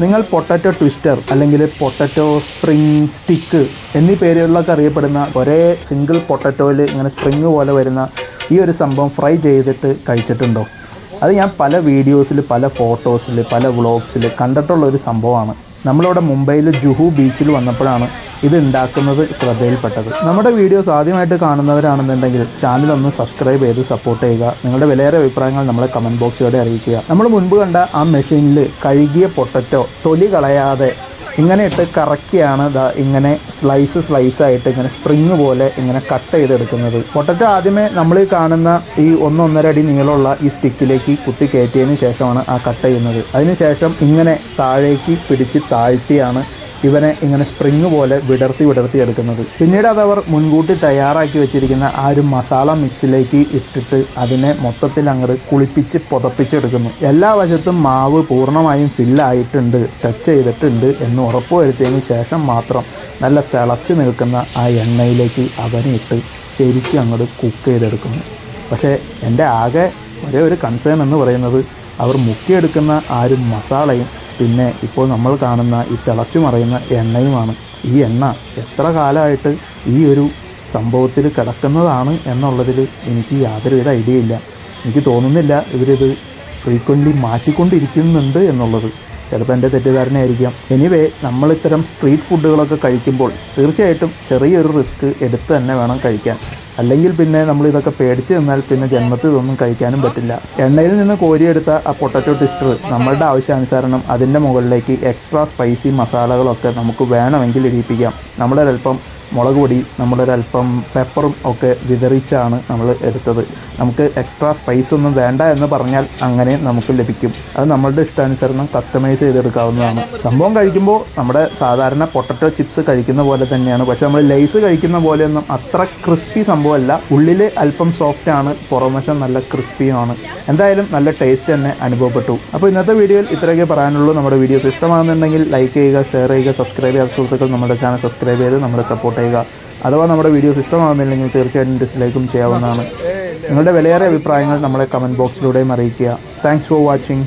നിങ്ങൾ potato twister അല്ലെങ്കിൽ potato spring stick എന്നീ പേരുകളിലൊക്കെ അറിയപ്പെടുന്ന ഒരേ സിംഗിൾ പൊട്ടറ്റോയിൽ ഇങ്ങനെ സ്പ്രിങ് പോലെ വരുന്ന ഈ ഒരു സംഭവം ഫ്രൈ ചെയ്തിട്ട് കഴിച്ചിട്ടുണ്ടോ? അത് ഞാൻ പല വീഡിയോസിൽ, പല ഫോട്ടോസിൽ, പല വ്ളോഗ്സിൽ കണ്ടിട്ടുള്ള ഒരു സംഭവമാണ്. നമ്മളിവിടെ മുംബൈയിൽ ജുഹു ബീച്ചിൽ വന്നപ്പോഴാണ് ഇത് ഉണ്ടാക്കുന്നത് ശ്രദ്ധയിൽപ്പെട്ടത്. നമ്മുടെ വീഡിയോസ് ആദ്യമായിട്ട് കാണുന്നവരാണെന്നുണ്ടെങ്കിൽ ചാനലൊന്ന് സബ്സ്ക്രൈബ് ചെയ്ത് സപ്പോർട്ട് ചെയ്യുക. നിങ്ങളുടെ വിലയേറിയ അഭിപ്രായങ്ങൾ നമ്മളെ കമൻറ്റ് ബോക്സിലൂടെ അറിയിക്കുക. നമ്മൾ മുൻപ് കണ്ട ആ മെഷീനിൽ കഴുകിയ പൊട്ടറ്റോ തൊലി കളയാതെ ഇങ്ങനെ ഇട്ട് കറക്കിയാണ് ഇങ്ങനെ സ്ലൈസായിട്ട് ഇങ്ങനെ സ്പ്രിങ് പോലെ ഇങ്ങനെ കട്ട് ചെയ്തെടുക്കുന്നത്. പൊട്ടറ്റോ ആദ്യമേ നമ്മൾ കാണുന്ന ഈ 1-1.5 അടി നീളമുള്ള ഈ സ്റ്റിക്കിലേക്ക് കുത്തി കയറ്റിയതിന് ശേഷമാണ് ആ കട്ട് ചെയ്യുന്നത്. അതിനുശേഷം ഇങ്ങനെ താഴേക്ക് പിടിച്ച് താഴ്ത്തിയാണ് ഇവനെ ഇങ്ങനെ സ്പ്രിങ് പോലെ വിടർത്തി എടുക്കുന്നത്. പിന്നീട് അതവർ മുൻകൂട്ടി തയ്യാറാക്കി വെച്ചിരിക്കുന്ന ആ ഒരു മസാല മിക്സിലേക്ക് ഇട്ടിട്ട് അതിനെ മൊത്തത്തിൽ അങ്ങോട്ട് കുളിപ്പിച്ച് പുതപ്പിച്ചെടുക്കുന്നു. എല്ലാ വശത്തും മാവ് പൂർണ്ണമായും ഫില്ലായിട്ടുണ്ട്, ടച്ച് ചെയ്തിട്ടുണ്ട് എന്ന് ഉറപ്പുവരുത്തിയതിന് ശേഷം മാത്രം നല്ല തിളച്ച് നിൽക്കുന്ന ആ എണ്ണയിലേക്ക് അവനെ ഇട്ട് ശരിക്കും അങ്ങോട്ട് കുക്ക് ചെയ്തെടുക്കുന്നു. പക്ഷേ എൻ്റെ ആകെ ഒരേ ഒരു കൺസേൺ എന്ന് പറയുന്നത് അവർ മുക്കിയെടുക്കുന്ന ആ ഒരു മസാലയും പിന്നെ ഇപ്പോൾ നമ്മൾ കാണുന്ന ഈ തിളച്ചു മറയുന്ന എണ്ണയുമാണ്. ഈ എണ്ണ എത്ര കാലമായിട്ട് ഈ ഒരു സംഭവത്തിൽ കിടക്കുന്നതാണ് എന്നുള്ളതിൽ എനിക്ക് യാതൊരുവിധ ഐഡിയ ഇല്ല. എനിക്ക് തോന്നുന്നില്ല ഇവരിത് ഫ്രീക്വൻ്റ്ലി മാറ്റിക്കൊണ്ടിരിക്കുന്നുണ്ട് എന്നുള്ളത്. ചിലപ്പോൾ എൻ്റെ തെറ്റിദ്ധാരണയായിരിക്കാം. എനിവേ, നമ്മളിത്തരം സ്ട്രീറ്റ് ഫുഡുകളൊക്കെ കഴിക്കുമ്പോൾ തീർച്ചയായിട്ടും ചെറിയൊരു റിസ്ക് എടുത്ത് തന്നെ വേണം കഴിക്കാൻ. അല്ലെങ്കിൽ പിന്നെ നമ്മളിതൊക്കെ പേടിച്ച് നിന്നാൽ പിന്നെ ജന്മത്തിൽ ഇതൊന്നും കഴിക്കാനും പറ്റില്ല. എണ്ണയിൽ നിന്ന് കോരിയെടുത്ത ആ പൊട്ടറ്റോ ട്വിസ്റ്റർ നമ്മളുടെ ആവശ്യാനുസരണം അതിൻ്റെ മുകളിലേക്ക് എക്സ്ട്രാ സ്പൈസി മസാലകളൊക്കെ നമുക്ക് വേണമെങ്കിൽ ഇടിയിപ്പിക്കാം. നമ്മളൊരൽപ്പം മുളക് പൊടി, നമ്മളൊരൽപ്പം പെപ്പറും ഒക്കെ വിതറിച്ചാണ് നമ്മൾ എടുത്തത്. നമുക്ക് എക്സ്ട്രാ സ്പൈസ് ഒന്നും വേണ്ട എന്ന് പറഞ്ഞാൽ അങ്ങനെ നമുക്ക് ലഭിക്കും. അത് നമ്മളുടെ ഇഷ്ടാനുസരണം കസ്റ്റമൈസ് ചെയ്തെടുക്കാവുന്നതാണ്. സംഭവം കഴിക്കുമ്പോൾ നമ്മുടെ സാധാരണ പൊട്ടറ്റോ ചിപ്സ് കഴിക്കുന്ന പോലെ തന്നെയാണ്. പക്ഷേ നമ്മൾ ലേസ് കഴിക്കുന്ന പോലെയൊന്നും അത്ര ക്രിസ്പി സംഭവമല്ല. ഉള്ളിൽ അല്പം സോഫ്റ്റാണ്, പുറംവശം നല്ല ക്രിസ്പിയുമാണ്. എന്തായാലും നല്ല ടേസ്റ്റ് തന്നെ അനുഭവപ്പെട്ടു. അപ്പോൾ ഇന്നത്തെ വീഡിയോയിൽ ഇത്രയൊക്കെ പറയാനുള്ളൂ. നമ്മുടെ വീഡിയോസ് ഇഷ്ടമാകുന്നുണ്ടെങ്കിൽ ലൈക്ക് ചെയ്യുക, ഷെയർ ചെയ്യുക, സബ്സ്ക്രൈബ് ചെയ്യാത്ത സുഹൃത്തുക്കൾ നമ്മുടെ ചാനൽ സബ്സ്ക്രൈബ് ചെയ്ത് നമ്മളെ സപ്പോർട്ട് ചെയ്യുക. അഥവാ നമ്മുടെ വീഡിയോസ് ഇഷ്ടമാകുന്നില്ലെങ്കിൽ തീർച്ചയായിട്ടും ഡിസ്ലൈക്കും ചെയ്യാവുന്നതാണ്. നിങ്ങളുടെ വിലയേറിയ അഭിപ്രായങ്ങൾ നമ്മളെ കമൻറ്റ് ബോക്സിലൂടെയും അറിയിക്കുക. Thanks for watching.